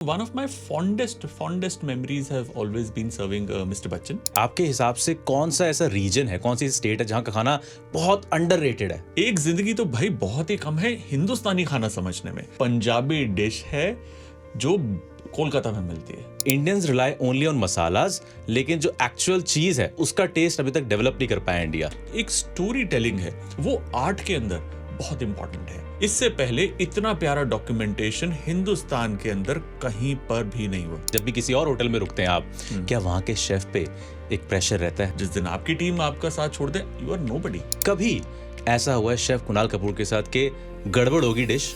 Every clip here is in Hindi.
One of my fondest memories have always been serving Mr. Bachchan. आपके हिसाब से कौन सा ऐसा रीजन है, कौन सी स्टेट है जहाँ का खाना बहुत अंडररेटेड है? एक जिंदगी तो भाई बहुत ही कम है हिंदुस्तानी खाना समझने में। पंजाबी डिश है जो कोलकाता में मिलती है। Indians rely only on masalas, लेकिन जो एक्चुअल चीज है उसका टेस्ट अभी तक डेवलप नहीं कर पाया इंडिया। एक स्टोरी टेलिंग है, वो आर्ट के अंदर बहुत इंपॉर्टेंट है। इससे पहले इतना प्यारा डॉक्यूमेंटेशन हिंदुस्तान के अंदर कहीं पर भी नहीं हुआ। जब भी किसी और होटल में रुकते हैं आप, क्या वहाँ के शेफ पे एक प्रेशर रहता है? जिस दिन आपकी टीम आपका साथ छोड़ दे, यू आर नोबडी। कभी ऐसा हुआ है शेफ कुणाल कपूर के साथ के गड़बड़ होगी डिश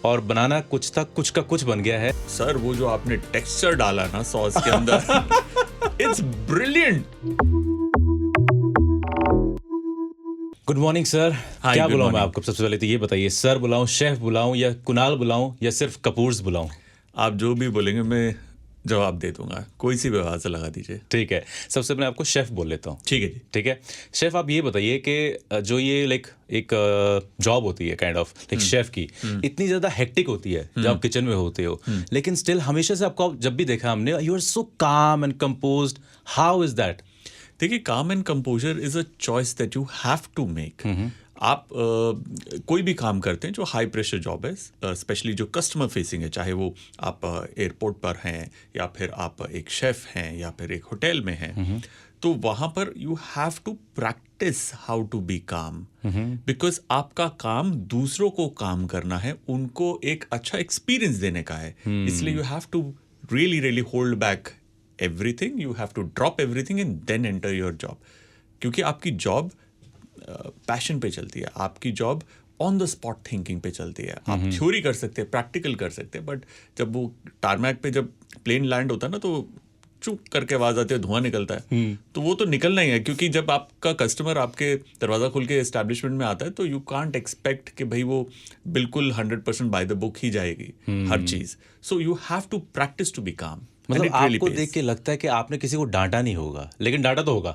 और बनाना कुछ था, कुछ का कुछ बन गया है? सर वो जो आपने टेक्सचर डाला ना सॉस के अंदर, it's brilliant. Good morning sir. क्या good बुलाऊं मैं morning. आपको? सबसे पहले तो ये बताइए, सर बुलाऊं, शेफ बुलाऊं, या कुणाल बुलाऊं, या सिर्फ कपूर्स बुलाऊं? आप जो भी बोलेंगे मैं जवाब दे दूंगा, कोई सी भी आवाज लगा दीजिए। ठीक है, सबसे पहले आपको शेफ बोल लेता हूँ। ठीक है जी। ठीक है शेफ, आप ये बताइए कि जो ये लाइक एक जॉब होती है काइंड ऑफ लाइक शेफ की, इतनी ज्यादा हेक्टिक होती है जब आप किचन में होते हो, लेकिन स्टिल हमेशा से आपको जब भी देखा हमने, you are so calm and composed. How is that? देखिए, calm and composer is a choice that you have to make. आप कोई भी काम करते हैं जो हाई प्रेशर जॉब है, स्पेशली जो कस्टमर फेसिंग है, चाहे वो आप एयरपोर्ट पर हैं या फिर आप एक शेफ हैं या फिर एक होटल में हैं, तो वहाँ पर you have to practise how to be calm, because आपका काम दूसरों को काम करना है, उनको एक अच्छा एक्सपीरियंस देने का है। इसलिए you have to really hold back everything, you have to drop everything and then enter your job, क्योंकि आपकी जॉब पैशन पे चलती है, आपकी job on the spot thinking पे चलती है। आप थ्योरी कर सकते हैं, प्रैक्टिकल कर सकते हैं, बट जब वो टारमैक पे जब प्लेन लैंड होता है ना, तो चुप करके आवाज आती है, धुआं निकलता है, तो वो तो निकलना ही है, क्योंकि जब आपका कस्टमर आपके दरवाजा खोल के एस्टैब्लिशमेंट में आता है, तो यू कांट एक्सपेक्ट कि भाई वो बिल्कुल 100% बाय द बुक ही जाएगी हर चीज। So you have to practice to be calm. मतलब आपको देख के लगता है कि आपने किसी को डांटा नहीं होगा, लेकिन डांटा तो होगा।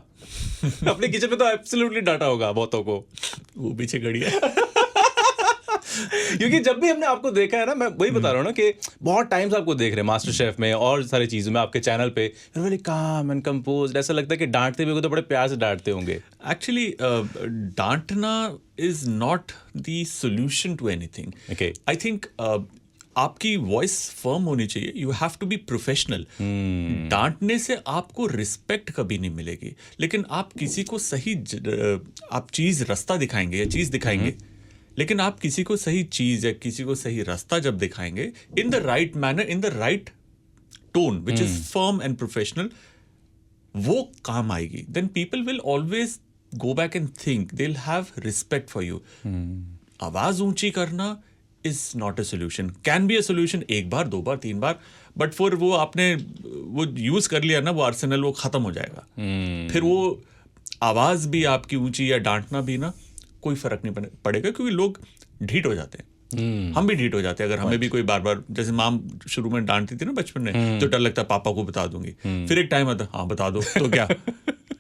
अपने किचन में तो एब्सोल्युटली डांटा होगा बहुतों को। वो पीछे खड़ी है। क्योंकि जब भी हमने आपको देखा है ना, मैं वही बता रहा हूँ ना कि बहुत टाइम्स आपको देख रहे हैं मास्टर शेफ में और सारी चीजों में, आपके चैनल पे रियली काम एंड कंपोज्ड। ऐसा लगता है कि डांटते भी हो तो बड़े प्यार से डांटते होंगे। एक्चुअली डांटना is not the solution to anything. Okay. I think आपकी वॉइस फर्म होनी चाहिए, you have to be professional. डांटने से आपको रिस्पेक्ट कभी नहीं मिलेगी, लेकिन आप किसी को सही आप चीज रास्ता दिखाएंगे या चीज दिखाएंगे, लेकिन आप किसी को सही चीज या किसी को सही रास्ता जब दिखाएंगे in the right manner, in the right tone which is firm and professional, वो काम आएगी। Then people will always go back and think, they will have respect for you. आवाज ऊंची करना is not a solution. Can be a solution एक बार, दो बार, तीन बार, बट फिर वो आपने वो यूज कर लिया ना, वो आर्सेनल वो खत्म हो जाएगा। फिर वो आवाज भी आपकी ऊंची या डांटना भी ना कोई फर्क नहीं पड़ेगा, क्योंकि लोग ढीठ हो जाते हैं। हम भी ढीठ हो जाते हैं अगर हमें भी कोई बार बार, जैसे माम शुरू में डांटती थी ना बचपन में, तो डर लगता है पापा को बता दूंगी, फिर एक टाइम आता हाँ बता दो तो क्या,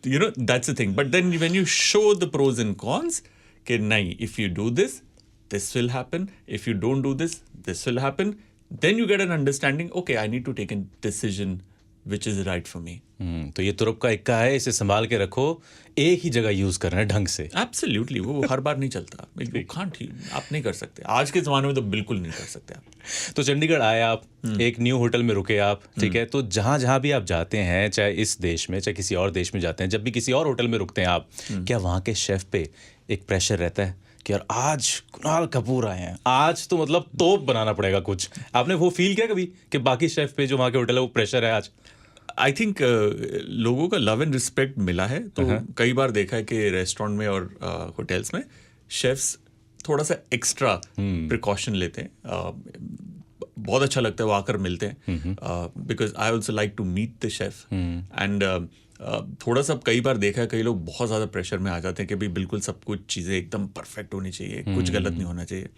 you know that's the thing. But then when you show the pros and cons कि नहीं, if you do this will happen, if you don't do this will happen, then you get an understanding, okay, I need to take a decision which is right for me. तो ये तुरुप का इक्का है, इसे संभाल के रखो, एक ही जगह यूज करना है ढंग से। Absolutely, वो हर बार नहीं चलता, you can't, आप नहीं कर सकते, आज के जमाने में तो बिल्कुल नहीं कर सकते आप। तो चंडीगढ़ आए आप, एक न्यू होटल में रुके आप, ठीक है, तो जहां जहां भी आप जाते हैं, चाहे इस देश में चाहे किसी और देश में जाते हैं, जब भी किसी और होटल में रुकते हैं आप, क्या वहां के शेफ पे एक प्रेशर रहता है कि यार आज कुणाल कपूर आए हैं, आज तो मतलब तोप बनाना पड़ेगा कुछ? आपने वो फील किया कभी कि बाकी शेफ पे जो वहाँ के होटल है वो प्रेशर है आज? आई थिंक लोगों का लव एंड रिस्पेक्ट मिला है, तो कई बार देखा है कि रेस्टोरेंट में और होटल्स में शेफ्स थोड़ा सा एक्स्ट्रा प्रिकॉशन लेते हैं। बहुत अच्छा लगता है वो आकर मिलते हैं, because I also like to meet the chef and थोड़ा सा कई बार देखा है कई लोग बहुत ज़्यादा प्रेशर में आ जाते हैं कि भाई बिल्कुल सब कुछ चीज़ें एकदम परफेक्ट होनी चाहिए, कुछ गलत नहीं होना चाहिए।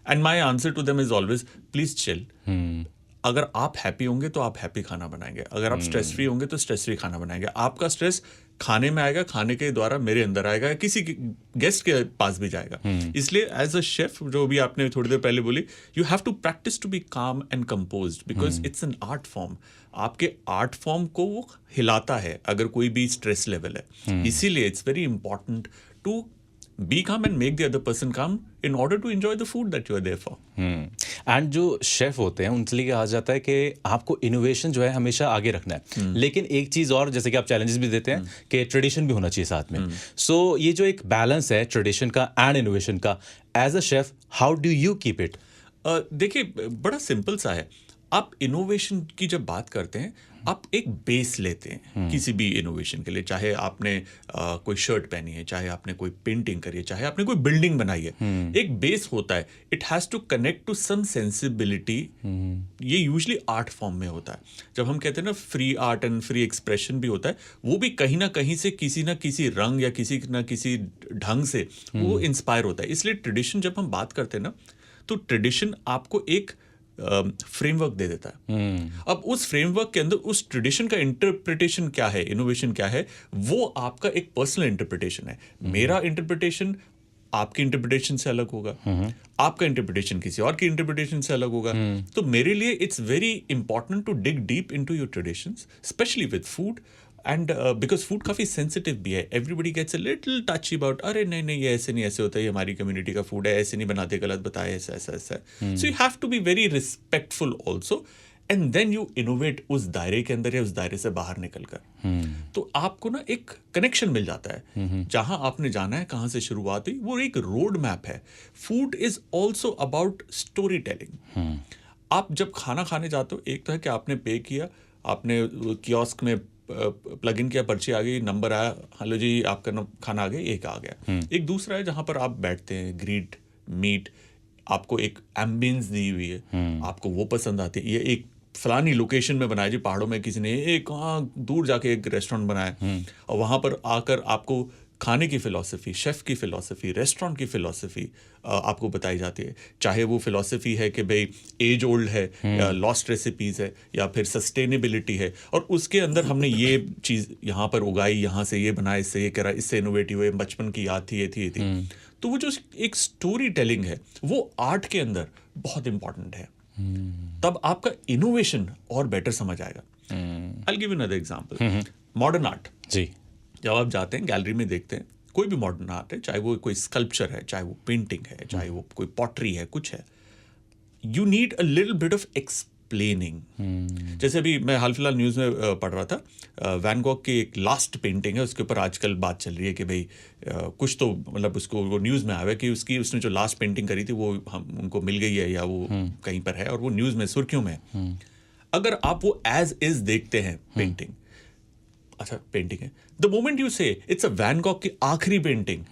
And my answer to them is always please chill. अगर आप हैप्पी होंगे तो आप हैप्पी खाना बनाएंगे, अगर आप स्ट्रेस फ्री होंगे तो स्ट्रेस फ्री खाना बनाएंगे। आपका स्ट्रेस खाने में आएगा, खाने के द्वारा मेरे अंदर आएगा, या किसी गेस्ट के पास भी जाएगा। इसलिए एज अ शेफ, जो भी आपने थोड़ी देर पहले बोली, you have to practice to be calm and composed, because it's an art form. आपके आर्ट फॉर्म को वो हिलाता है अगर कोई भी स्ट्रेस लेवल है। इसीलिए it's very important to be calm and make the other person calm in order to enjoy the food that you are there for. And जो शेफ होते हैं उनके लिए कहा जाता है कि आपको इनोवेशन जो है हमेशा आगे रखना है, लेकिन एक चीज और, जैसे कि आप चैलेंजेस भी देते हैं कि ट्रेडिशन भी होना चाहिए साथ में। सो ये जो एक बैलेंस है ट्रेडिशन का एंड इनोवेशन का, as a chef how do you keep it? देखिए, बड़ा सिंपल सा है। आप इनोवेशन की जब बात करते हैं, आप एक बेस लेते हैं किसी भी इनोवेशन के लिए। चाहे आपने कोई शर्ट पहनी है, चाहे आपने कोई पेंटिंग करी है, चाहे आपने कोई बिल्डिंग बनाई है, एक बेस होता है। It has to connect to some sensibility. ये यूजुअली आर्ट फॉर्म में होता है। जब हम कहते हैं ना free art and free expression भी होता है, वो भी कहीं ना कहीं से किसी ना किसी रंग या किसी ना किसी ढंग से वो इंस्पायर होता है। इसलिए ट्रेडिशन जब हम बात करते हैं ना, तो ट्रेडिशन आपको एक फ्रेमवर्क दे देता है। अब उस फ्रेमवर्क के अंदर उस ट्रेडिशन का इंटरप्रिटेशन क्या है, इनोवेशन क्या है, वो आपका एक पर्सनल इंटरप्रिटेशन है। मेरा इंटरप्रिटेशन आपकी इंटरप्रिटेशन से अलग होगा, आपका इंटरप्रिटेशन किसी और की इंटरप्रिटेशन से अलग होगा। तो मेरे लिए it's very important to dig deep into your traditions, especially with food. And because food काफ़ी सेंसिटिव भी है। Everybody gets a little touchy about, अरे नहीं नहीं, ये ऐसे नहीं, ऐसे होता है, ये हमारी कम्युनिटी का फूड है, ऐसे नहीं बनाते, गलत बताए, ऐसा ऐसा ऐसा। So you have to be very respectful also, and then you innovate उस दायरे के अंदर या उस दायरे से बाहर निकल कर। तो आपको ना एक कनेक्शन मिल जाता है, जहां आपने जाना है, कहाँ से शुरुआत हुई, वो एक रोड मैप है। Food is also about story telling. आप जब खाना खाने जाते हो, एक तो है कि आपने पे किया, आपने कियोस्क में प्लग इन किया, पर्ची आ गई, नंबर आया, हेलो जी आपका खाना आ गया, एक आ गया। एक दूसरा है जहां पर आप बैठते हैं, ग्रीट मीट, आपको एक एम्बियंस दी हुई है, आपको वो पसंद आती है। ये एक फलानी लोकेशन में बनाया जी, पहाड़ों में किसी ने एक कहाँ दूर जाके एक रेस्टोरेंट बनाया, और वहां पर आकर आपको खाने की फ़िलॉसफ़ी, शेफ़ की फ़िलॉसफ़ी, रेस्टोरेंट की फ़िलॉसफ़ी आपको बताई जाती है। चाहे वो फ़िलॉसफ़ी है कि भाई एज ओल्ड है, या लॉस्ट रेसिपीज़ है, या फिर सस्टेनेबिलिटी है, और उसके अंदर हमने ये चीज़ यहाँ पर उगाई, यहाँ से ये बनाया, इससे ये करा, इससे इनोवेटिव हुए, बचपन की याद थी, ये थी, ये थी। तो वो जो एक स्टोरी टेलिंग है, वो आर्ट के अंदर बहुत इंपॉर्टेंट है। तब आपका इनोवेशन और बेटर समझ आएगा। I will give you another example. Modern art जी, जब आप जाते हैं गैलरी में देखते हैं, कोई भी मॉडर्न आर्ट है, चाहे वो कोई स्कल्पचर है, चाहे वो पेंटिंग है, चाहे वो कोई पॉटरी है, कुछ है, you need a little bit of explaining. जैसे अभी मैं हाल फिलहाल न्यूज़ में पढ़ रहा था, वैन गॉग की एक लास्ट पेंटिंग है, उसके ऊपर आजकल बात चल रही है कि भाई कुछ तो मतलब उसको वो न्यूज़ में आया है कि उसने जो लास्ट पेंटिंग करी थी वो उनको मिल गई है, या वो कहीं पर है, और वो न्यूज़ में सुर्खियों में है। अगर आप वो एज इज देखते हैं पेंटिंग, अच्छा पेंटिंग है, द मोमेंट यू से इट्स अ वैन गॉग की आखिरी painting,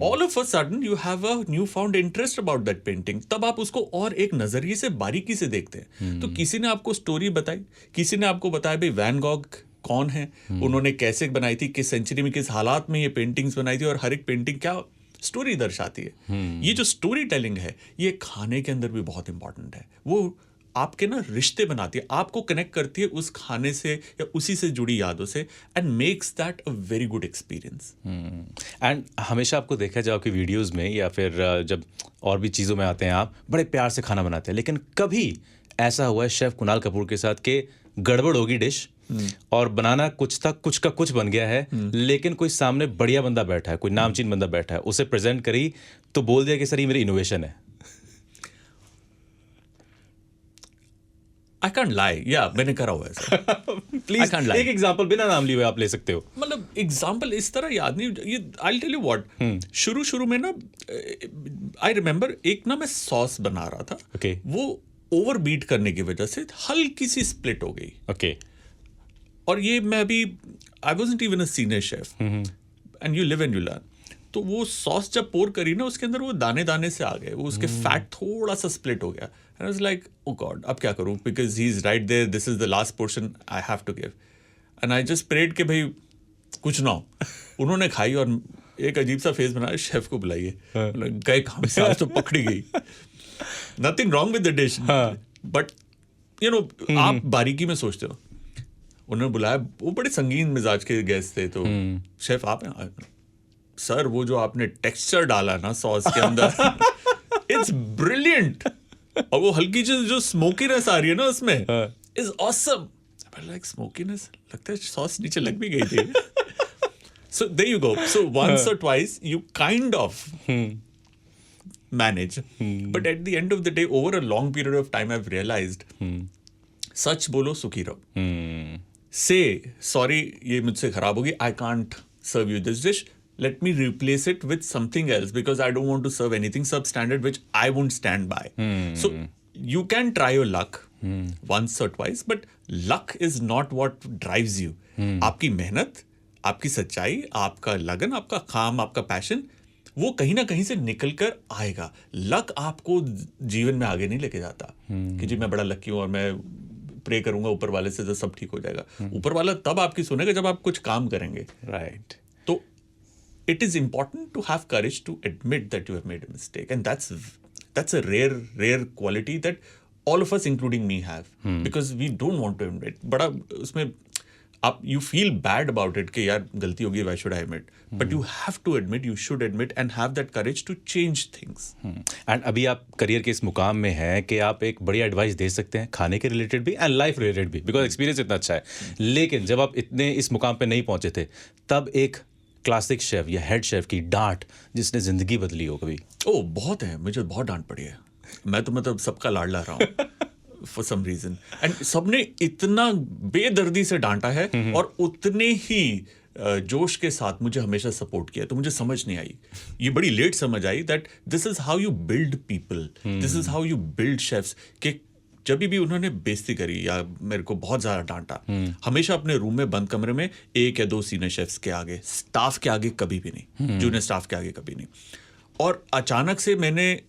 all of a sudden you have a new found interest about that painting. तब आप उसको और एक नजरिए से, बारीकी से देखते हैं। तो किसी ने आपको स्टोरी बताई, किसी ने आपको बताया भाई वैन गॉग कौन है, उन्होंने कैसे बनाई थी, किस सेंचुरी में, किस हालात में ये पेंटिंग्स बनाई थी, और हर एक पेंटिंग क्या स्टोरी दर्शाती है। ये जो स्टोरी टेलिंग है, ये खाने के अंदर भी बहुत इंपॉर्टेंट है। वो आपके ना रिश्ते बनाती है, आपको कनेक्ट करती है उस खाने से या उसी से जुड़ी यादों से, and makes that a very good experience. And हमेशा आपको देखा जाए आपकी वीडियोस में या फिर जब और भी चीज़ों में आते हैं, आप बड़े प्यार से खाना बनाते हैं, लेकिन कभी ऐसा हुआ है शेफ कुणाल कपूर के साथ कि गड़बड़ होगी डिश और बनाना कुछ था, कुछ का कुछ बन गया है, लेकिन कोई सामने बढ़िया बंदा बैठा है, कोई नामचीन बंदा बैठा है, उसे प्रेजेंट करी तो बोल दिया कि सर ये मेरी इनोवेशन है? आई कांट लाई, या मैंने करा हुआ है सर। प्लीज एक एग्जांपल बिना नाम लिए हुए आप ले सकते हो। मतलब एग्जांपल इस तरह याद नहीं, ये I will tell you what, शुरू में ना आई रिमेंबर एक ना मैं सॉस बना रहा था, Okay. वो ओवर बीट करने की वजह से हल्की सी स्प्लिट हो गई। ओके। और ये मैं अभी I wasn't even a senior chef, and you live and you learn. तो वो सॉस जब पोर करी ना, उसके अंदर वो दाने दाने से आ गए, वो उसके फैट थोड़ा सा स्प्लिट हो गया, and I was like oh god, अब क्या करूं, because he is right there, this is the last portion I have to give, and I just prayed कि भाई कुछ ना हो। उन्होंने खाई और एक अजीब सा फेस बनाया, शेफ को बुलाइए, गए काम से, आज तो पकड़ी गई। Nothing wrong with the dish, but you know आप बारीकी में सोचते हो, उन्होंने बुलाया, वो बड़े संगीन मिजाज के गेस्ट थे, तो शेफ आप हैं? सर वो जो आपने टेक्सचर डाला ना सॉस के अंदर, इट्स ब्रिलियंट, और वो हल्की जो स्मोकीनेस आ रही है ना उसमें, इज ऑसम। लाइक स्मोकीनेस, लगता है सॉस नीचे लग भी गई थी। So there you go. So once or twice you kind of manage, but at the end of the day, over a long period of time, I've realized, सच बोलो सुखी रहो। Say sorry, ये मुझसे खराब होगी, I can't serve you this dish. Let me replace it with something else because I don't want to serve anything substandard which I won't stand by. So you can try your luck once or twice, but luck is not what drives you. आपकी मेहनत, आपकी सच्चाई, आपका लगन, आपका काम, आपका पैशन, वो कहीं ना कहीं से निकल कर आएगा। लक आपको जीवन में आगे नहीं लेके जाता कि जी मैं बड़ा लकी हूं और मैं प्रे करूंगा ऊपर वाले से तो सब ठीक हो जाएगा। ऊपर वाला तब आपकी सुनेगा जब आप कुछ काम करेंगे। राइट। तो it is important to have courage to admit that you have made a mistake, and that's a rare quality that all of us including me have, because we don't want to admit. बड़ा उसमें आप you feel bad about it कि यार गलती होगी, why should I admit, but you have to admit, you should admit and have that courage to change things. And अभी आप करियर के इस मुकाम में हैं कि आप एक बढ़िया एडवाइस दे सकते हैं, खाने के रिलेटेड भी एंड लाइफ रिलेटेड भी, बिकॉज एक्सपीरियंस इतना अच्छा है। लेकिन जब आप इतने इस मुकाम पे नहीं पहुंचे थे, तब एक क्लासिक शेफ या हेड शेफ की डांट जिसने जिंदगी बदली हो कभी? ओह बहुत है, मुझे बहुत डांट पड़ी है। मैं तो मतलब सबका लाड ला रहा हूँ फॉर सम रीजन, एंड सबने इतना बेदर्दी से डांटा है और उतने ही जोश के साथ मुझे हमेशा सपोर्ट किया। तो मुझे समझ नहीं आई, ये बड़ी लेट समझ आई that this is how you build people, this is how you build chefs. कि जब भी उन्होंने बेइज्जती करी या मेरे को बहुत ज्यादा डांटा, हमेशा अपने रूम में बंद कमरे में 1 या 2 सीनियर शेफ्स के आगे, स्टाफ के आगे कभी भी नहीं, जूनियर स्टाफ के आगे कभी नहीं। और अचानक से मैंने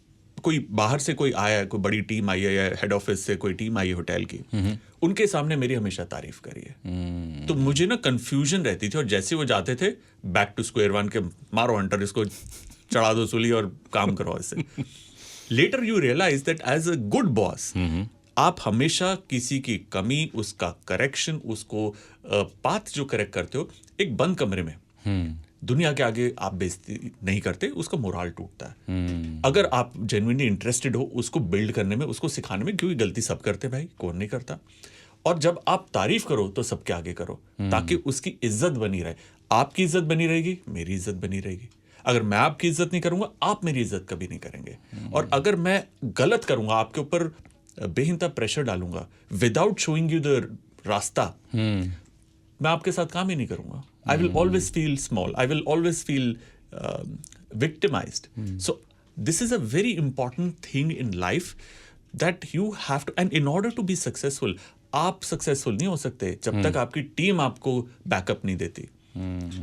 कोई बाहर से कोई आया, कोई बड़ी टीम आई है या हेड ऑफिस से कोई टीम आई है होटल की, उनके सामने मेरी हमेशा तारीफ करी है। तो मुझे ना कंफ्यूजन रहती थी, और जैसे वो जाते थे बैक टू स्क्वायर वन के मारो हंटर, इसको चढ़ा दो सूली और काम करो इससे। Later you realise that as a good boss आप हमेशा किसी की कमी, उसका करेक्शन, उसको पाथ जो करेक्ट करते हो, एक बंद कमरे में दुनिया के आगे आप बेइज्जती नहीं करते, उसका मोराल टूटता है। अगर आप जेन्युइनली इंटरेस्टेड हो उसको बिल्ड करने में, उसको सिखाने में, क्योंकि गलती सब करते भाई, कौन नहीं करता। और जब आप तारीफ करो तो सबके आगे करो, ताकि उसकी इज्जत बनी रहे। आपकी इज्जत बनी रहेगी, मेरी इज्जत बनी रहेगी। अगर मैं आपकी इज्जत नहीं करूंगा, आप मेरी इज्जत कभी नहीं करेंगे। और अगर मैं गलत करूंगा, आपके ऊपर बेहिंता प्रेशर डालूंगा विदाउट शोइंग यू द रास्ता, मैं आपके साथ काम ही नहीं करूंगा। I will always feel small. I will always feel victimized. So this is a very important thing in life that you have to, and in order to be successful, आप successful नहीं हो सकते जब तक आपकी टीम आपको बैकअप नहीं देती।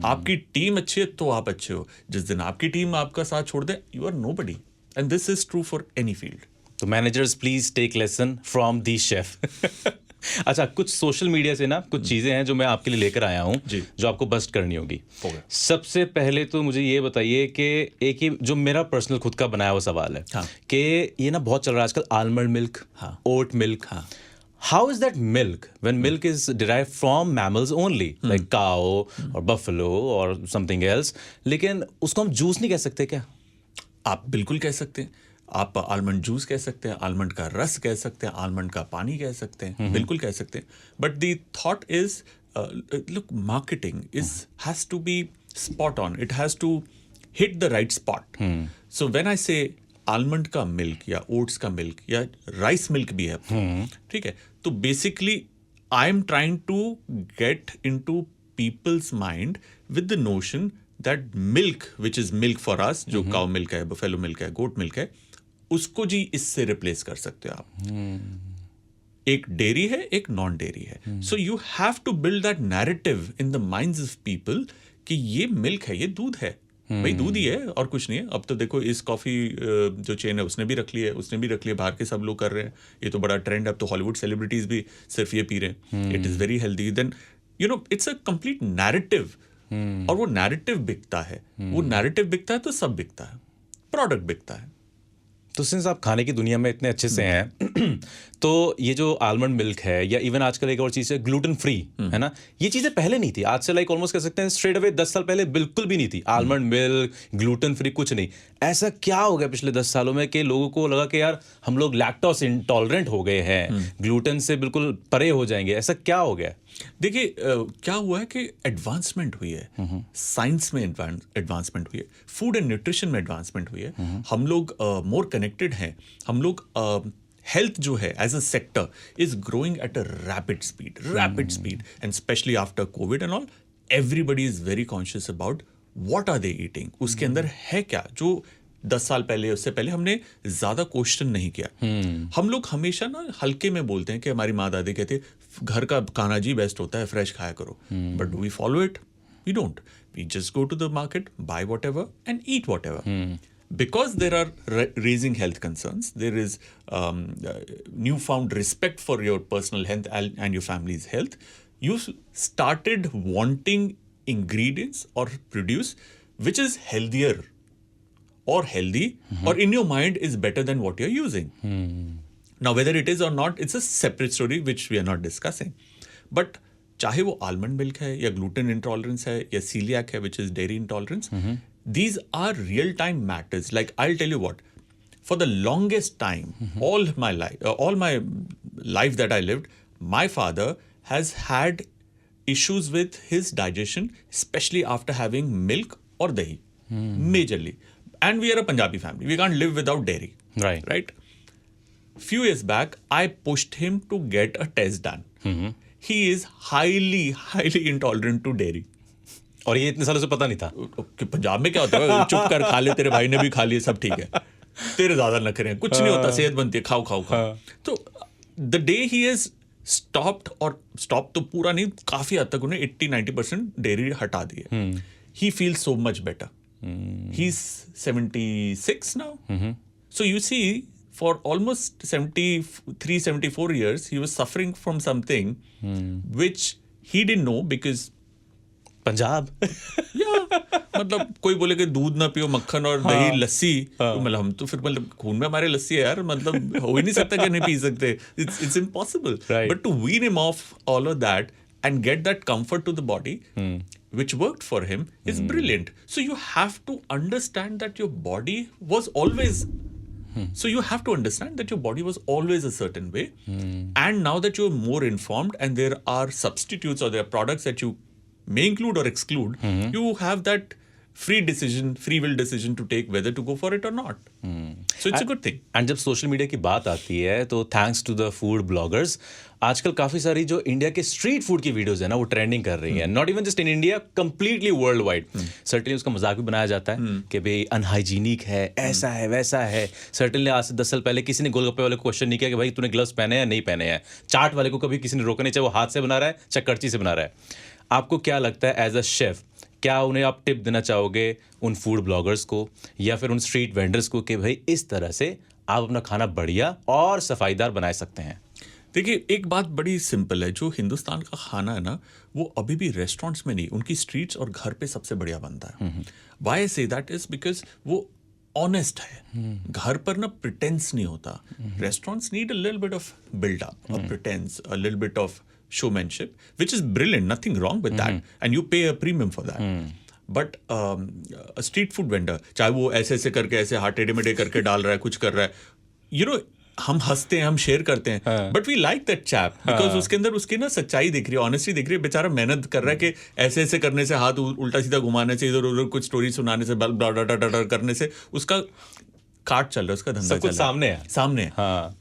आपकी टीम अच्छी है तो आप अच्छे हो, जिस दिन आपकी टीम आपका साथ छोड़ दे, you are nobody. And this is true for any field. तो managers please take lesson from the chef. अच्छा, कुछ सोशल मीडिया से ना कुछ चीजें हैं जो मैं आपके लिए लेकर आया हूँ, जो आपको बस्ट करनी होगी। सबसे पहले तो मुझे ये बताइए कि एक ही जो मेरा पर्सनल खुद का बनाया हुआ सवाल है कि ये ना बहुत चल रहा है आजकल, almond milk, oat milk. How is that milk when milk is derived from mammals only, like cow और बफलो और समथिंग एल्स, लेकिन उसको हम जूस नहीं कह सकते क्या? आप बिल्कुल कह सकते हैं। आप आलमंड जूस कह सकते हैं, आलमंड का रस कह सकते हैं, आलमंड का पानी कह सकते हैं, बिल्कुल कह सकते हैं। But the thought is, look, marketing is has to be spot on, it has to hit the right spot. So when I say almond का मिल्क या ओट्स का मिल्क या राइस मिल्क भी है, ठीक है, तो basically I am trying to get into people's mind with the notion that milk which is milk for us, जो काउ मिल्क है, बफेलो मिल्क है, गोट मिल्क है, उसको जी इससे रिप्लेस कर सकते हो आप। एक डेयरी है, एक नॉन डेयरी है। So you have to build that narrative in the minds of people कि ये मिल्क है, ये दूध है, भाई दूध ही है और कुछ नहीं है। अब तो देखो इस कॉफी जो चेन है उसने भी रख ली है, बाहर के सब लोग कर रहे हैं, ये तो बड़ा ट्रेंड है। अब तो हॉलीवुड सेलिब्रिटीज भी सिर्फ ये पी रहे हैं। It is very healthy. Then you know it's a complete narrative, और वो नैरेटिव बिकता है। वो नैरेटिव बिकता है तो सब बिकता है, प्रोडक्ट बिकता है। तो सिंस आप खाने की दुनिया में इतने अच्छे से हैं तो ये जो आलमंड मिल्क है या इवन आजकल एक और चीज़ है ग्लूटेन फ्री, है ना, ये चीज़ें पहले नहीं थी। आज से लाइक ऑलमोस्ट कह सकते हैं स्ट्रेट अवे 10 साल पहले बिल्कुल भी नहीं थी आलमंड मिल्क, ग्लूटेन फ्री, कुछ नहीं। ऐसा क्या हो गया पिछले 10 सालों में कि लोगों को लगा कि यार हम लोग लैक्टोस इंटॉलरेंट हो गए हैं, ग्लूटेन से बिल्कुल परे हो जाएंगे? ऐसा क्या हो गया? देखिए क्या हुआ है कि एडवांसमेंट हुई है, साइंस में एडवांसमेंट हुई है, फूड एंड न्यूट्रिशन में एडवांसमेंट हुई है, हम लोग मोर कनेक्टेड हैं, हम लोग हेल्थ जो है as a sector is growing at a rapid speed and specially after Covid and all everybody is very conscious about what are they eating, उसके अंदर है क्या, जो 10 साल पहले उससे पहले हमने ज्यादा क्वेश्चन नहीं किया। हम लोग हमेशा ना हल्के में बोलते हैं कि हमारी माँ दादी कहते घर का खाना जी बेस्ट होता है, फ्रेश खाया करो, but do we follow it? We don't. We just go to the market, buy whatever and eat whatever. Because there are raising health concerns, there is newfound respect for your personal health and your family's health. You started wanting ingredients or produce which is healthier or healthy or in your mind is better than what you're using. Now, whether it is or not, it's a separate story which we are not discussing. But चाहे वो almond milk है या gluten intolerance है या celiac है which is dairy intolerance, these are real-time matters. Like I'll tell you what, for the longest time, all my life that I lived, my father has had issues with his digestion, especially after having milk or dahi, majorly. And we are a Punjabi family. We can't live without dairy. Right? Few years back, I pushed him to get a test done. He is highly intolerant to dairy. और ये इतने सालों से पता नहीं था कि पंजाब में क्या होता है, चुप कर खा ले, तेरे भाई ने भी खा लिया, सब ठीक है, तेरे ज्यादा नखरे हैं, कुछ नहीं होता, सेहत बनती है, खाओ। तो the day he has stopped, और स्टॉप तो पूरा नहीं, काफी हद तक उन्हें 80-90% डेयरी हटा दी है, he feels so much better. He is 76 now. So you see for almost 73-74 years he was suffering from something which he didn't know because Punjab मतलब कोई बोले कि दूध ना पियो, मक्खन और दही लस्सी, तो मतलब हम तो फिर मतलब खून में हमारे लस्सी है यार, मतलब हो ही नहीं सकता कि नहीं पी सकते. It's impossible. But to wean him off all of that and get that comfort to the body which worked for him is brilliant. So you have to understand that your body was always So you have to understand that your body was always a certain way, and now that you're more informed and there are substitutes or there are products that you may include or exclude, you have that free will decision to take whether to go for it or not. So it's a good thing. And जब सोशल मीडिया की बात आती है तो thanks to the food bloggers आजकल काफी सारी जो इंडिया के स्ट्रीट फूड की वीडियोस है ना वो ट्रेंडिंग कर रही है. Not even just in India, completely world wide. Certainly उसका मजाक भी बनाया जाता है कि भाई अनहाइजीनिक है, ऐसा है वैसा है. सर्टेनली आज से 10 साल पहले किसी ने गोलगप्पे वाले को क्वेश्चन नहीं किया कि भाई तूने ग्लव्स पहने हैं या नहीं पहने हैं. चाट वाले को कभी किसी ने रोका नहीं, चाहे वो हाथ से बना रहा है चाहे कड़ची से बना रहा है. आपको क्या लगता है एज अ शेफ, क्या उन्हें आप टिप देना चाहोगे उन फूड ब्लॉगर्स को या फिर उन स्ट्रीट वेंडर्स को कि भाई इस तरह से आप अपना खाना बढ़िया और सफाईदार बना सकते हैं? देखिए एक बात बड़ी सिंपल है, जो हिंदुस्तान का खाना है ना वो अभी भी रेस्टोरेंट्स में नहीं, उनकी स्ट्रीट्स और घर पे सबसे बढ़िया बनता है. Why I say that is because वो ऑनेस्ट है. घर पर ना प्रिटेंस नहीं होता. Restaurants need a little bit of build up, a pretence, a little bit of showmanship, which is brilliant, nothing wrong with that, and you pay a premium for that. But a street food vendor, चाहे वो ऐसे करके ऐसे हाथ टेढ़े मेढ़े करके डाल रहा है, कुछ कर रहा है, you know, हम हंसते हैं, हम शेयर करते हैं, but we like that chap because उसके अंदर उसकी ना सच्चाई दिख रही है, ऑनेस्टी दिख रही है. बेचारा मेहनत कर रहा है कि ऐसे करने से, हाथ उल्टा सीधा घुमाने से, इधर उधर कुछ स्टोरी सुनाने से, करने से उसका काट चल रहा है, उसका धंधा चल रहा है, सामने है.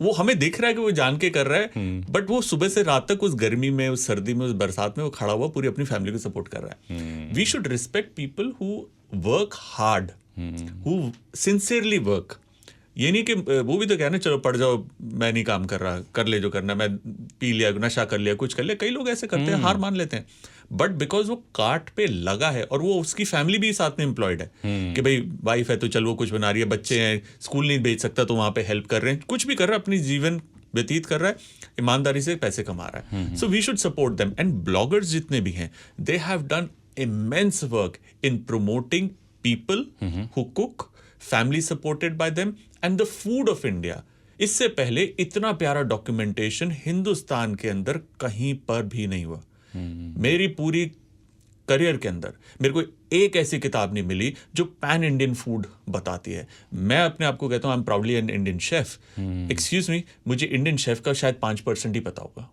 वो हमें दिख रहा है कि वो जान के कर रहा है, बट वो सुबह से रात तक उस गर्मी में, उस सर्दी में, उस बरसात में वो खड़ा हुआ पूरी अपनी फैमिली को सपोर्ट कर रहा है. We should respect people who work hard, who sincerely work. ये नहीं कि वो भी तो क्या ना, चलो पढ़ जाओ, मैं नहीं काम कर रहा, कर ले जो करना, मैं पी लिया, नशा कर लिया, कुछ कर लिया. कई लोग ऐसे करते हैं, हार मान लेते हैं, बट बिकॉज वो काट पे लगा है और वो उसकी फैमिली भी साथ में एम्प्लॉयड है कि भाई वाइफ है तो चल वो कुछ बना रही है, बच्चे हैं, स्कूल नहीं भेज सकता तो वहाँ पे हेल्प कर रहे हैं, कुछ भी कर रहा है, अपनी जीवन व्यतीत कर रहा है, ईमानदारी से पैसे कमा रहा है. So we should support them. And bloggers जितने भी हैं, they have done immense work in promoting people who cook, family supported by them and the food of India. इससे पहले इतना प्यारा डॉक्यूमेंटेशन हिंदुस्तान के अंदर कहीं पर भी नहीं हुआ। मेरी पूरी करियर के अंदर मेरे को एक ऐसी किताब नहीं मिली जो पैन इंडियन फूड बताती है। मैं अपने आप को कहता हूँ I am proudly an Indian chef. Excuse me, मुझे इंडियन शेफ का शायद 5% ही पता होगा,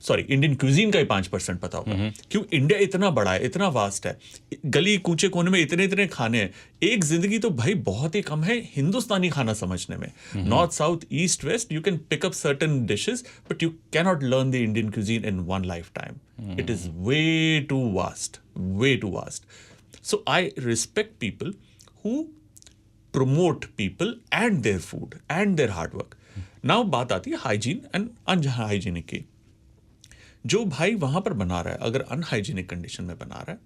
सॉरी इंडियन क्यूजीन का ही 5% पता होगा। क्यों? इंडिया इतना बड़ा है, इतना वास्ट है, गली कूचे कोने में इतने इतने खाने हैं, एक जिंदगी तो भाई बहुत ही कम है हिंदुस्तानी खाना समझने में। North south east west you can pick up certain dishes but you cannot learn the Indian cuisine in one lifetime. It is way too vast, way too vast. So I respect people who promote people and their food and their hard work. Now बात आती है हाइजीन एंड अनहाइजीनिक की। जो भाई वहां पर बना रहा है, अगर अनहाइजीनिक कंडीशन में बना रहा है,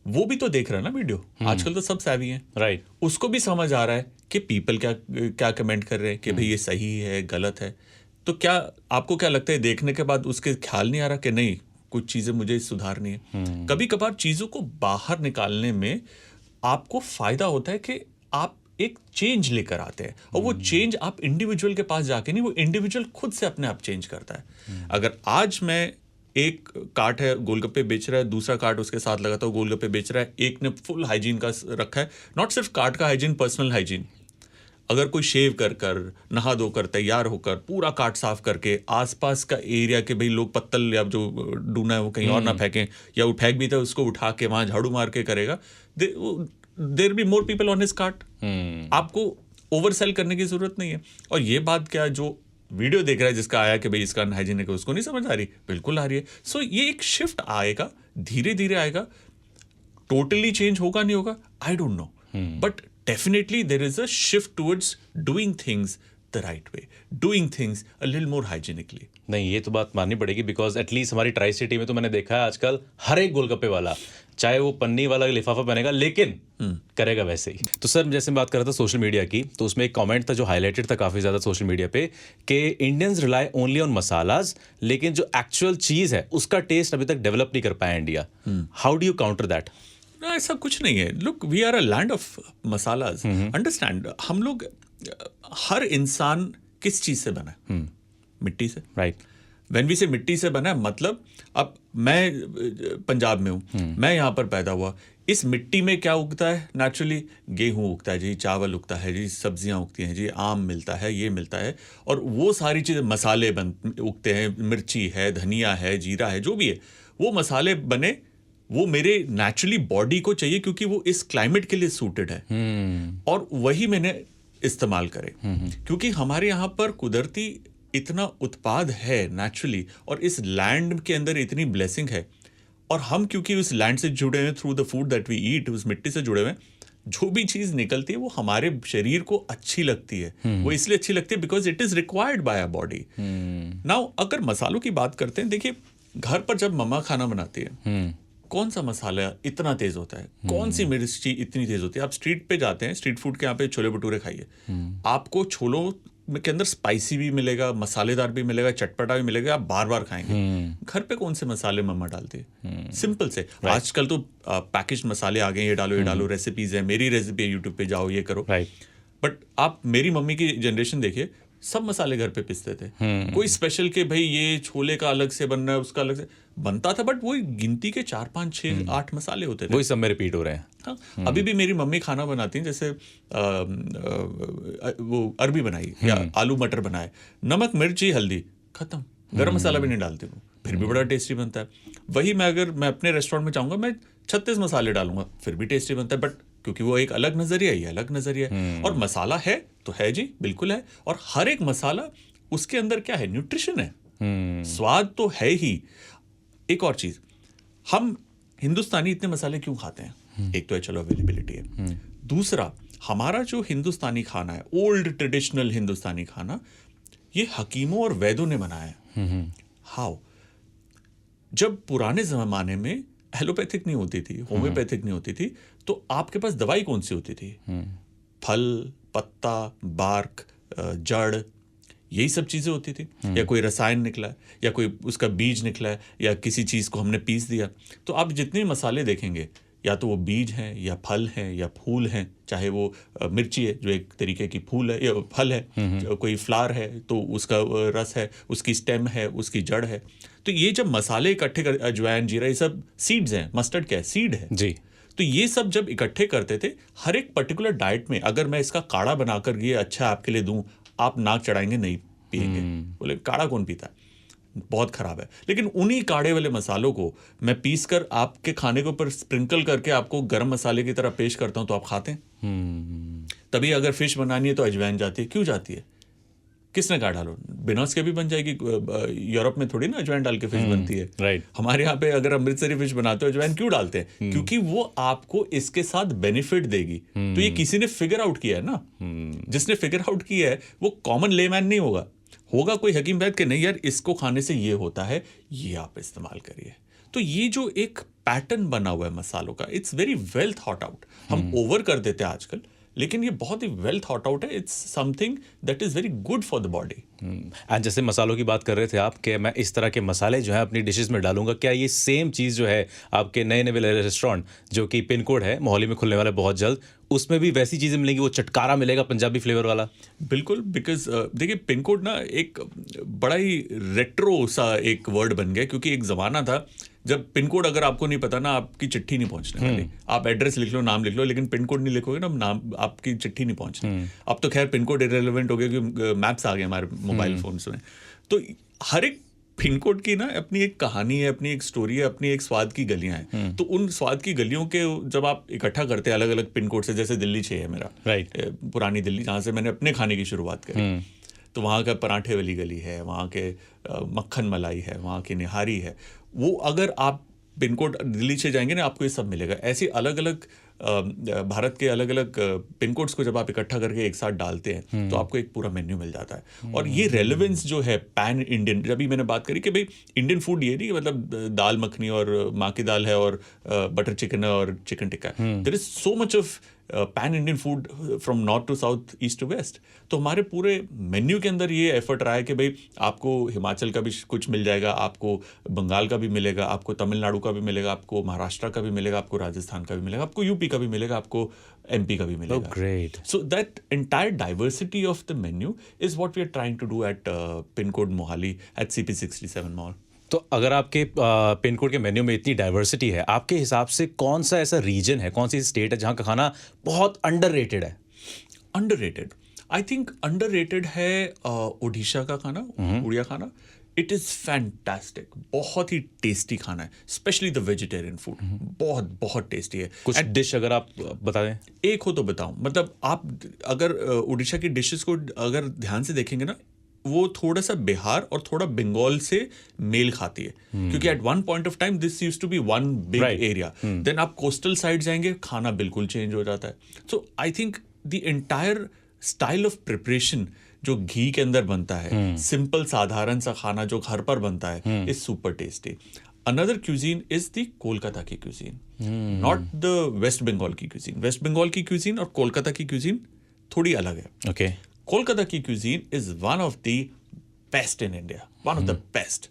वो भी तो देख रहा है ना वीडियो। आजकल तो सब savvy हैं, राइट। उसको भी समझ आ रहा है कि पीपल क्या कमेंट कर रहे हैं कि भाई ये सही है गलत है। तो क्या आपको क्या लगता है देखने के बाद उसके ख्याल नहीं आ रहा कि नहीं कुछ चीजें मुझे सुधारनी है? कभी कभार चीजों को बाहर निकालने में आपको फायदा होता है कि आप एक चेंज लेकर आते हैं, और वो चेंज आप इंडिविजुअल के पास जाके नहीं, वो इंडिविजुअल खुद से अपने आप चेंज करता है। अगर आज मैं एक कार्ट है गोलगप्पे बेच रहा है, दूसरा कार्ट उसके साथ लगाता है गोलगप्पे बेच रहा है, एक ने फुल हाइजीन का रखा है, नॉट सिर्फ कार्ट का हाइजीन, पर्सनल हाइजीन। अगर कोई शेव कर नहा धोकर तैयार होकर पूरा कार्ट साफ करके आसपास का एरिया के भाई लोग पत्तल या जो डूना है वो कहीं और ना फेंकें, या वो फेंक भी था उसको उठा के वहां झाड़ू मार के करेगा, there be more people on his cart. आपको ओवरसेल करने की जरूरत नहीं है। और ये बात क्या जो वीडियो देख रहा है जिसका आया कि भाई इसका अनहाइजीनिक है, उसको नहीं समझ आ रही? बिल्कुल आ रही है। सो ये एक शिफ्ट आएगा, धीरे धीरे आएगा, टोटली चेंज होगा नहीं होगा I don't know, but definitely there is a shift towards doing things the right way, doing things a little more hygienically. नहीं, ये तो बात माननी पड़ेगी, बिकॉज एटलीस्ट हमारी ट्राई सिटी में तो मैंने देखा है आजकल हर एक गोलगप्पे वाला चाहे वो पन्नी वाला लिफाफा बनेगा लेकिन करेगा वैसे ही। तो सर जैसे मैं बात कर रहा था सोशल मीडिया की, तो उसमें एक कमेंट था जो हाईलाइटेड था काफी ज्यादा सोशल मीडिया पे कि Indians rely only on masalas, लेकिन जो एक्चुअल चीज है उसका टेस्ट अभी तक डेवलप नहीं कर पाया India. How do you counter that? ऐसा कुछ नहीं है। Look, we are a land of masalas. Understand, हम लोग, हर इंसान किस चीज से बना है? मिट्टी से, राइट। व्हेन वी से मिट्टी से बना है, मतलब अब मैं पंजाब में हूँ, मैं यहाँ पर पैदा हुआ, इस मिट्टी में क्या उगता है? नेचुरली गेहूं उगता है जी, चावल उगता है जी, सब्जियां उगती हैं जी, आम मिलता है, ये मिलता है, और वो सारी चीजें, मसाले उगते हैं, मिर्ची है, धनिया है, जीरा है, जो भी है, वो मसाले बने, वो मेरे नेचुरली बॉडी को चाहिए क्योंकि वो इस क्लाइमेट के लिए सूटेड है, और वही मैंने इस्तेमाल करे। क्योंकि हमारे यहाँ पर कुदरती इतना उत्पाद है नेचुरली, और इस लैंड के अंदर इतनी ब्लेसिंग है, और हम क्योंकि उस लैंड से जुड़े हैं through the food that we eat, उस मिट्टी से जुड़े हुए हैं, जो भी चीज निकलती है वो हमारे शरीर को अच्छी लगती है। वो इसलिए अच्छी लगती है because it is required by our body. Now अगर मसालों की बात करते हैं, देखिए घर पर जब मम्मा खाना बनाती है, कौन सा मसाला इतना तेज होता है, कौन सी मिर्ची इतनी तेज होती है? आप स्ट्रीट पे जाते हैं, स्ट्रीट फूड के यहाँ पे छोले भटूरे खाइए, आपको छोलों के अंदर स्पाइसी भी मिलेगा, मसालेदार भी मिलेगा, चटपटा भी मिलेगा, आप बार बार खाएंगे। घर पे कौन से मसाले मम्मा डालती है? सिंपल से। आजकल तो पैकेज मसाले आ गए, ये डालो, रेसिपीज है, मेरी रेसिपी है, यूट्यूब पे जाओ, ये करो। बट आप मेरी मम्मी की जनरेशन देखिए, सब मसाले घर पे पिसते थे। कोई स्पेशल के भाई ये छोले का अलग से बनना है, उसका अलग से बनता था, बट वही गिनती के 4 5 6 8 मसाले होते थे, वही सब में रिपीट हो रहे हैं। हाँ, अभी भी मेरी मम्मी खाना बनाती हैं, जैसे वो अरबी बनाई या आलू मटर बनाए, नमक मिर्ची हल्दी खत्म, गरम मसाला भी नहीं डालती हूँ, फिर भी बड़ा टेस्टी बनता है। वही मैं अगर मैं अपने रेस्टोरेंट में चाहूँगा, मैं 36 मसाले डालूंगा, फिर भी टेस्टी बनता है, बट क्योंकि वो एक अलग नजरिया है, ये अलग नजरिया है। और मसाला है तो है जी, बिल्कुल है, और हर एक मसाला उसके अंदर क्या है? न्यूट्रिशन है, स्वाद तो है ही। एक और चीज, हम हिंदुस्तानी इतने मसाले क्यों खाते हैं? एक तो है चलो अवेलेबिलिटी है, दूसरा हमारा जो हिंदुस्तानी खाना है, ओल्ड ट्रेडिशनल हिंदुस्तानी खाना, ये हकीमों और वैद्यों ने बनाया है। हाउ? जब पुराने जमाने में एलोपैथिक नहीं होती थी, होम्योपैथिक नहीं होती थी, तो आपके पास दवाई कौन सी होती थी? फल, पत्ता, बार्क, जड़, यही सब चीजें होती थी। या कोई रसायन निकला है, या कोई उसका बीज निकला है, या किसी चीज को हमने पीस दिया। तो आप जितने मसाले देखेंगे, या तो वो बीज हैं या फल हैं या फूल हैं, चाहे वो मिर्ची है जो एक तरीके की फूल है या फल है, कोई फ्लावर है तो उसका रस है, उसकी स्टेम है, उसकी जड़ है। तो ये जब मसाले इकट्ठे कर, अजवाइन, जीरा, ये सब सीड्स हैं। मस्टर्ड क्या है? सीड है जी। तो ये सब जब इकट्ठे करते थे, हर एक पर्टिकुलर डाइट में अगर मैं इसका काढ़ा बनाकर ये अच्छा आपके लिए दूं, आप नाक चढ़ाएंगे, नहीं पिएंगे। बोले काढ़ा कौन पीता है, बहुत खराब है। लेकिन उन्हीं काढ़े वाले मसालों को मैं पीस कर आपके खाने के ऊपर स्प्रिंकल करके आपको गरम मसाले की तरह पेश करता हूं तो आप खाते हैं। तभी अगर फिश बनानी है तो अजवाइन जाती है। क्यों जाती है? किसने कहा डालो? बिना उसके भी बन जाएगी। यूरोप में थोड़ी ना अजवाइन डाल के फिश बनती है। राइट। हमारे यहाँ पे अगर अमृतसरी फिश बनाते हो अजवाइन क्यों डालते हैं? क्योंकि वो आपको इसके साथ बेनिफिट देगी। तो ये किसी ने फिगर आउट किया है ना। जिसने फिगर आउट किया है वो कॉमन लेमैन नहीं होगा कोई हकीम बैठ के, नहीं यार इसको खाने से ये होता है, ये आप इस्तेमाल करिए। तो ये जो एक पैटर्न बना हुआ है मसालों का, it's very well thought out. हम ओवर कर देते हैं आजकल, लेकिन ये बहुत ही वेल थॉट आउट है। It's something that is very good for the body. And जैसे मसालों की बात कर रहे थे आप कि मैं इस तरह के मसाले जो है अपनी डिशेस में डालूंगा, क्या ये सेम चीज़ जो है आपके नए नए रेस्टोरेंट जो कि पिन कोड है मोहाली में खुलने वाला है बहुत जल्द, उसमें भी वैसी चीज़ें मिलेंगी, वो चटकारा मिलेगा पंजाबी फ्लेवर वाला? बिल्कुल, बिकॉज देखिए पिन कोड ना एक बड़ा ही रेट्रो सा एक वर्ड बन गया, क्योंकि एक ज़माना था जब पिन कोड अगर आपको नहीं पता ना, आपकी चिट्ठी नहीं पहुंचने वाली। आप एड्रेस लिख लो, नाम लिख लो, लेकिन पिन कोड नहीं लिखोगे ना, नाम आपकी चिट्ठी नहीं पहुंचनी। अब तो खैर पिन कोड इरेलेवेंट हो गया क्योंकि मैप्स आ गए हमारे मोबाइल फोन्स में। तो हर एक पिन कोड की ना अपनी एक कहानी है, अपनी एक स्टोरी है, अपनी एक स्वाद की गलियां हैं। तो उन स्वाद की गलियों के जब आप इकट्ठा करते हैं अलग अलग पिन कोड से, जैसे दिल्ली 6 है मेरा, राइट, पुरानी दिल्ली, जहाँ से मैंने अपने खाने की शुरुआत करी, तो वहाँ का पराठे वाली गली है, वहाँ के मक्खन मलाई है, वहाँ की निहारी है। वो अगर आप पिन कोड दिल्ली से जाएंगे ना, आपको ये सब मिलेगा। ऐसी अलग अलग भारत के अलग अलग पिन कोड्स को जब आप इकट्ठा करके एक साथ डालते हैं तो आपको एक पूरा मेन्यू मिल जाता है। और ये रेलेवेंस जो है पैन इंडियन, जब भी मैंने बात करी कि भाई इंडियन फूड ये नहीं कि मतलब दाल मखनी और माँ की दाल है और बटर चिकन है और चिकन टिक्का है। There is so much of pan Indian food from north to south, east to west. तो हमारे पूरे मेन्यू के अंदर ये एफर्ट रहा है कि भाई आपको हिमाचल का भी कुछ मिल जाएगा, आपको बंगाल का भी मिलेगा, आपको तमिलनाडु का भी मिलेगा, आपको महाराष्ट्र का भी मिलेगा, आपको राजस्थान का भी मिलेगा, आपको यूपी का भी मिलेगा, आपको एमपी का भी मिलेगा। Great. So that entire diversity of the menu is what we are trying to do at Pin Code Mohali at CP67 mall. तो अगर आपके पिन कोड के मेन्यू में इतनी डाइवर्सिटी है, आपके हिसाब से कौन सा ऐसा रीजन है, कौन सी स्टेट है जहाँ का खाना बहुत अंडररेटेड है? अंडररेटेड, आई थिंक अंडररेटेड है ओडिशा का खाना, उड़िया खाना। इट इज़ फैंटास्टिक, बहुत ही टेस्टी खाना है, स्पेशली द वेजिटेरियन फूड। बहुत बहुत टेस्टी है। कुछ डिश अगर आप बता दें। एक हो तो बताऊं, मतलब आप अगर उड़ीसा की डिशेस को अगर ध्यान से देखेंगे ना, वो थोड़ा सा बिहार और थोड़ा बंगाल से मेल खाती है, क्योंकि at one point of time this used to be one big area. Then आप कोस्टल साइड जाएंगे, खाना बिल्कुल चेंज हो जाता है। So I think the entire style of preparation जो घी के अंदर बनता है, सिंपल साधारण सा खाना जो घर पर बनता है, is super tasty. Another cuisine is the Kolkata की cuisine, not the West Bengal की क्यूजीन। वेस्ट बंगाल की क्यूजीन और कोलकाता की क्यूजीन थोड़ी अलग है। ओके। कोलकाता की cuisine is one of the best in India, one of the best.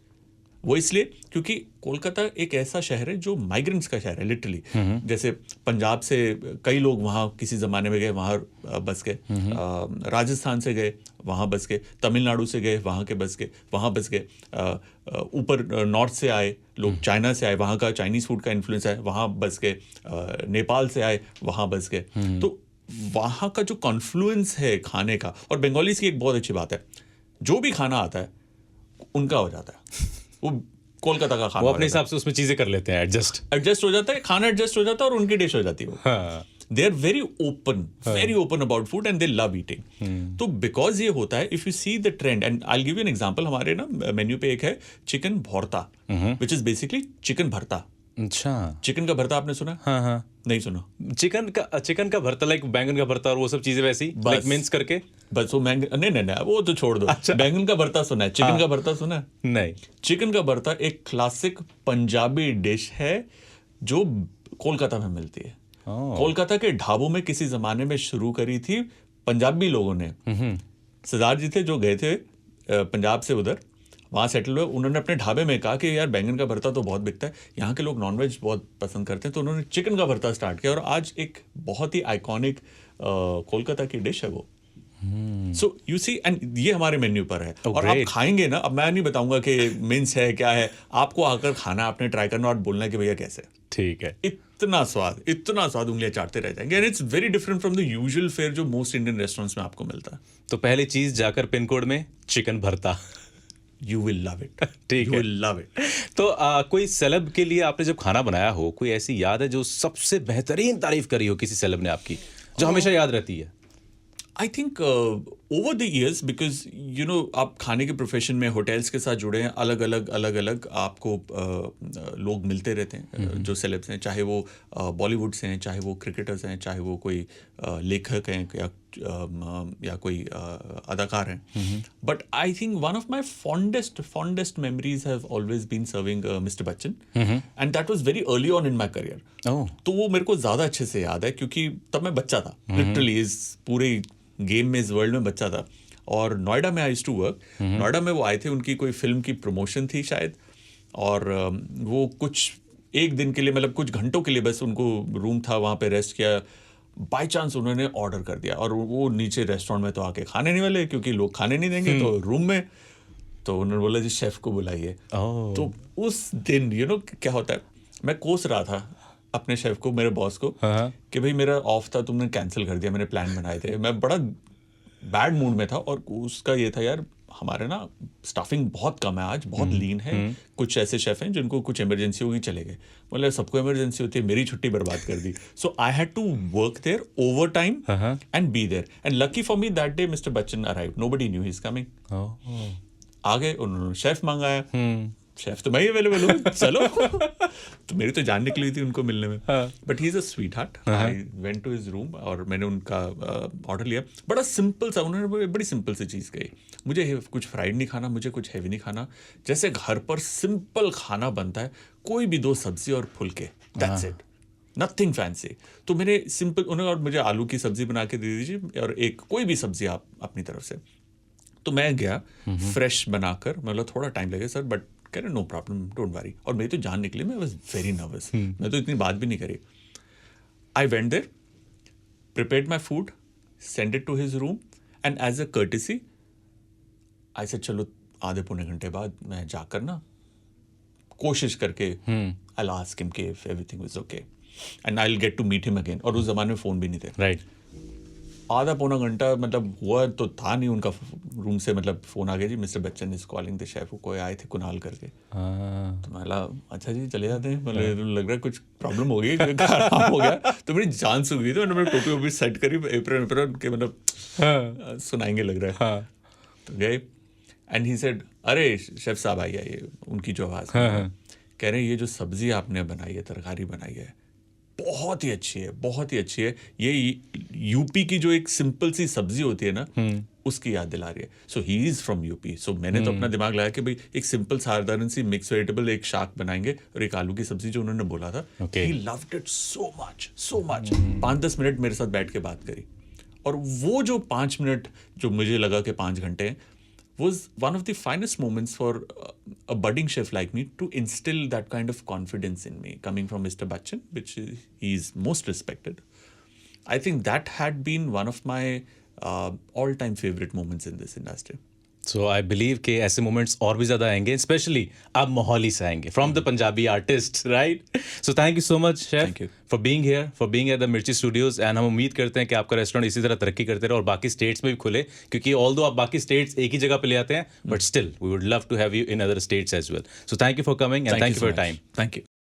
वो इसलिए क्योंकि कोलकाता एक ऐसा शहर है जो माइग्रेंट्स का शहर है, लिटरली। जैसे पंजाब से कई लोग वहाँ किसी ज़माने में गए, वहाँ बस गए, राजस्थान से गए, वहाँ बस गए, तमिलनाडु से गए, वहाँ के बस गए, वहाँ बस गए, ऊपर नॉर्थ से आए लोग, चाइना से आए, वहाँ का चाइनीज़ फूड का इन्फ्लुएंस है, वहाँ बस गए, नेपाल से आए, वहाँ बस गए। तो वहाँ का जो कॉन्फ्लुएंस है खाने का, और बंगालीज की एक बहुत अच्छी बात है, जो भी खाना आता है उनका हो जाता है। वो कोलकाता का खाना, वो अपने हिसाब से उसमें चीजें कर लेते हैं, एडजस्ट हो जाता है, खाना एडजस्ट हो जाता है और उनकी डिश हो जाती है वो। They are very open about food and they love eating. तो बिकॉज ये होता है, if you see the trend, and I give you an example, हमारे ना मेन्यू पे एक है चिकन भरता, विच इज बेसिकली चिकन भरता। अच्छा, चिकन का भरता आपने सुना? हाँ हाँ, नहीं सुना। चिकन का भरता, लाइक बैंगन का भरता और वो सब चीजें वैसी, लाइक मिक्स करके। बस वो नहीं, वो तो छोड़ दो। अच्छा। बैंगन का भरता सुना है, चिकन का भरता सुना है? नहीं। चिकन का भरता एक क्लासिक पंजाबी डिश है जो कोलकाता में मिलती है। कोलकाता के ढाबों में किसी जमाने में शुरू करी थी पंजाबी लोगों ने। सरदार जी थे जो गए थे पंजाब से उधर, वहाँ सेटल हुए। उन्होंने अपने ढाबे में कहा कि यार बैंगन का भरता तो बहुत बिकता है, यहाँ के लोग नॉनवेज बहुत पसंद करते हैं, तो उन्होंने चिकन का भरता स्टार्ट किया और आज एक बहुत ही आइकॉनिक कोलकाता की डिश है वो। सो यू सी, एंड ये हमारे मेन्यू पर है। और आप great. खाएंगे ना, अब मैं नहीं बताऊंगा कि मिन्स है क्या है, आपको आकर खाना, आपने ट्राई करना और बोलना है कि भैया कैसे। ठीक है। इतना स्वाद उंगलियां चाटते रह जाएंगे। And it's very different from the usual fair जो मोस्ट इंडियन रेस्टोरेंट्स में आपको मिलता है। तो पहली चीज जाकर पिन कोड में चिकन भरता। You will love it. ठीक यू है। Will love it. तो कोई सेलेब के लिए आपने जब खाना बनाया हो, कोई ऐसी याद है जो सबसे बेहतरीन तारीफ करी हो किसी सेलेब ने आपकी, जो हमेशा याद रहती है? I think over the years, because you know आप खाने के प्रोफेशन में होटल्स के साथ जुड़े हैं, अलग अलग आपको लोग मिलते रहते हैं जो सेलेब्स हैं, चाहे वो बॉलीवुड से हैं, चाहे वो क्रिकेटर्स हैं, चाहे वो कोई लेखक हैं या कोई अदाकार हैं। But I think one of my fondest memories have always been serving mister Bachchan, and that was very early on in my career. तो वो मेरे को ज़्यादा अच्छे से याद है क्योंकि तब मैं बच्चा था, लिटरली इस पूरे गेम में, इस वर्ल्ड में बच्चा था। और नोएडा में I used to work. Noida में वो आए थे, उनकी कोई फिल्म की प्रमोशन थी शायद, और वो कुछ एक दिन के लिए, मतलब कुछ घंटों के लिए बस उनको रूम था, वहाँ पे रेस्ट किया। बाय चांस उन्होंने ऑर्डर कर दिया, और वो नीचे रेस्टोरेंट में तो आके खाने नहीं वाले क्योंकि लोग खाने नहीं देंगे, तो रूम में, तो उन्होंने बोला जी शेफ को बुलाइए। तो उस दिन यू नो क्या होता है, मैं कोस रहा था अपने शेफ को, मेरे बॉस को, कि भाई मेरा ऑफ था, तुमने कैंसिल कर दिया, मैंने प्लान बनाए थे। मैं बड़ा बैड मूड में था, और उसका ये था यार हमारे ना स्टाफिंग बहुत कम है आज, बहुत लीन है, कुछ ऐसे शेफ हैं जिनको कुछ इमरजेंसी होगी चले गए। मतलब सबको इमरजेंसी होती है, मेरी छुट्टी बर्बाद कर दी। So I had to work there over time and be there, and lucky for me that day mister Bachchan arrived, nobody knew he is coming. आ गए, उन्होंने शेफ मंगाया, शेफ तो मैं ही अवेलेबल हूँ, चलो। तो मेरी तो जान निकली थी उनको मिलने में, but he is a sweetheart. I went to his room और मैंने उनका ऑर्डर लिया। बड़ा सिंपल सा, उन्होंने बड़ी सिंपल सी चीज़ कही, मुझे कुछ फ्राइड नहीं खाना, मुझे कुछ हैवी नहीं खाना, जैसे घर पर सिंपल खाना बनता है, कोई भी 2 सब्जी और फुलके, दैट्स इट, नथिंग फैंसी। तो मैंने सिंपल, उन्होंने और मुझे आलू की सब्जी बना के दे दीजिए और एक कोई भी सब्जी आप अपनी तरफ से। तो मैं गया फ्रेश बनाकर, मतलब थोड़ा टाइम लगेगा सर, बट कह रहे नो प्रॉब्लम, डोंट वरी। और मेरी तो जान निकली, मैं वाज वेरी नर्वस, मैं तो इतनी बात भी नहीं करी। I went there, prepared my food, send it to his room, and as a courtesy I said चलो आधे पौने घंटे बाद मैं जाकर ना कोशिश करके आई आस्क हिम कि if everything was okay and I will get to meet him again. और उस जमाने में फ़ोन भी नहीं थे, राइट। आधा पौना घंटा मतलब हुआ तो था नहीं, उनका रूम से मतलब फ़ोन आ गया, जी mister Bachchan is calling the chef, कोई आए थे कुणाल करके। तो मैं बोला अच्छा जी चले जाते हैं, मतलब लग रहा है कुछ प्रॉब्लम हो गई, खराब हो गया। तो मेरी जान सूख गई थी, मैंने टोपी वोपी सेट करी, एप्रन के मतलब सुनाएंगे लग रहा है। तो गए, एंड ही सेड अरे शेफ साहब आइए, ये उनकी जो आवाज़ कह रहे हैं ये जो सब्ज़ी आपने बनाई है, तरकारी बनाई है, बहुत ही अच्छी है, बहुत ही अच्छी है। ये यूपी की जो एक सिंपल सी सब्जी होती है ना, उसकी याद दिला रही है। सो ही इज फ्रॉम यूपी। सो मैंने तो अपना दिमाग लगाया कि भाई एक सिंपल साधारण सी मिक्स वेजिटेबल एक शाक बनाएंगे और एक आलू की सब्जी जो उन्होंने बोला था। He loved it so much 5-10 minute मेरे साथ बैठ के बात करी, और वो जो 5 मिनट जो मुझे लगा कि 5 घंटे हैं, was one of the finest moments for a budding chef like me to instill that kind of confidence in me, coming from Mr. Bachchan, which he is most respected. I think that had been one of my all-time favorite moments in this industry. So I believe कि ऐसे मोमेंट्स और भी ज़्यादा आएंगे, स्पेशली आप मोहाली से आएंगे, from the Punjabi artist, right? So thank you so much chef for being here, for being at the मिर्ची स्टूडियोज, एंड हम उम्मीद करते हैं कि आपका रेस्टोरेंट इसी तरह तरक्की करते रहे और बाकी स्टेट्स में भी खुले, क्योंकि ऑल्दो आप बाकी स्टेट्स एक ही जगह पे ले आते हैं, but still we would love to have you in other states as well. So thank you for coming and thank you for your time. Thank you.